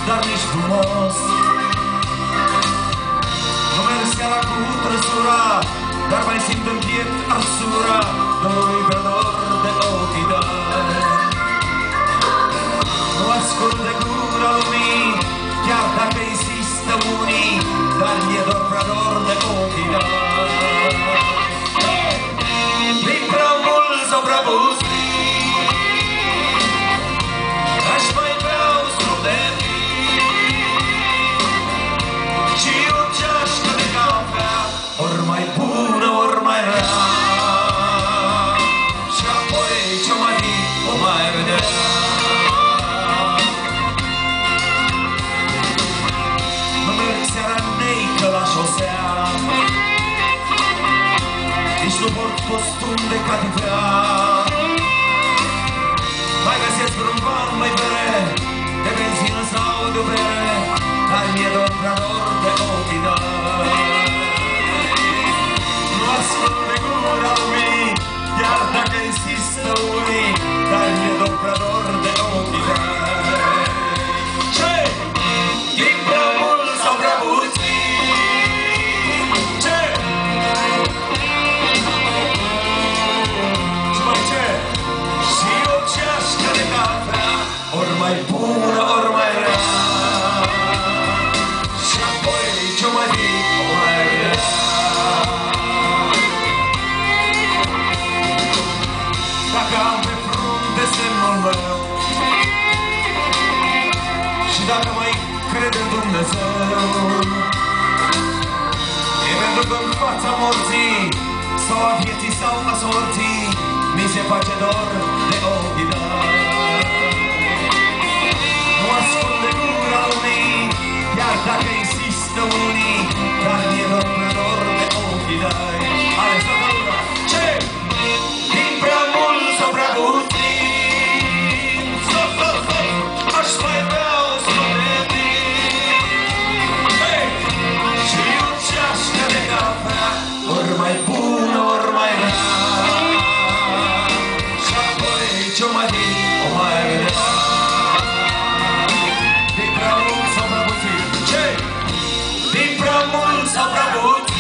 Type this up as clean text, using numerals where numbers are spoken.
dar nici frumos. Nu merg seara cu trăsura, dar mai simt în piept arsura dor-ului verdor de ochii tăi. Nu ascult de gura lumii, chiar dacă insistă unii, dar mi-e dor prea dor de ochii tăi. Din prea mult sau prea puțin, aș mai vrea un strop de vin și o ceașcă de cafea, ori mai bună, ori mai rea. Și apoi ce-o mai fi, o mai vedea. Nu merg seara neică la șosea, nici nu port costum de catifea. Mai găsesc vreun ban, mai bere, de benzină sau de-o bere, dar mi-e dor prea dor de ochii tăi. Nu ascult de gura lumii, chiar dacă insistă unii, dar mi-e dor prea dor de ochii tăi. Ce? E prea mult sau prea puțin? Ce? Și mai ce? Și o ceașcă de cafea, ori mai bună, ori mai rea. Și apoi ce-o mai fi, o mai vedea. Dacă am pe frunte semnul meu și dacă mai cred în Dumnezeu, e pentru că în fața morții sau a vieții sau a sorții mi se face dor de ochii tăi. Nu ascult de gura lumii, chiar dacă insistă unii, dar mi-e dor prea dor de ochii tăi. Hai, să gura! Ce? Din prea mult sau prea puțin? Aș mai vrea o strop de vin. Hei! Și o ceașcă de cafea, ori mai bună, ori mai rea. Și apoi ce-o mai fi, o mai vedea. Din prea mult sau prea puțin? Ce? Din prea mult sau prea puțin?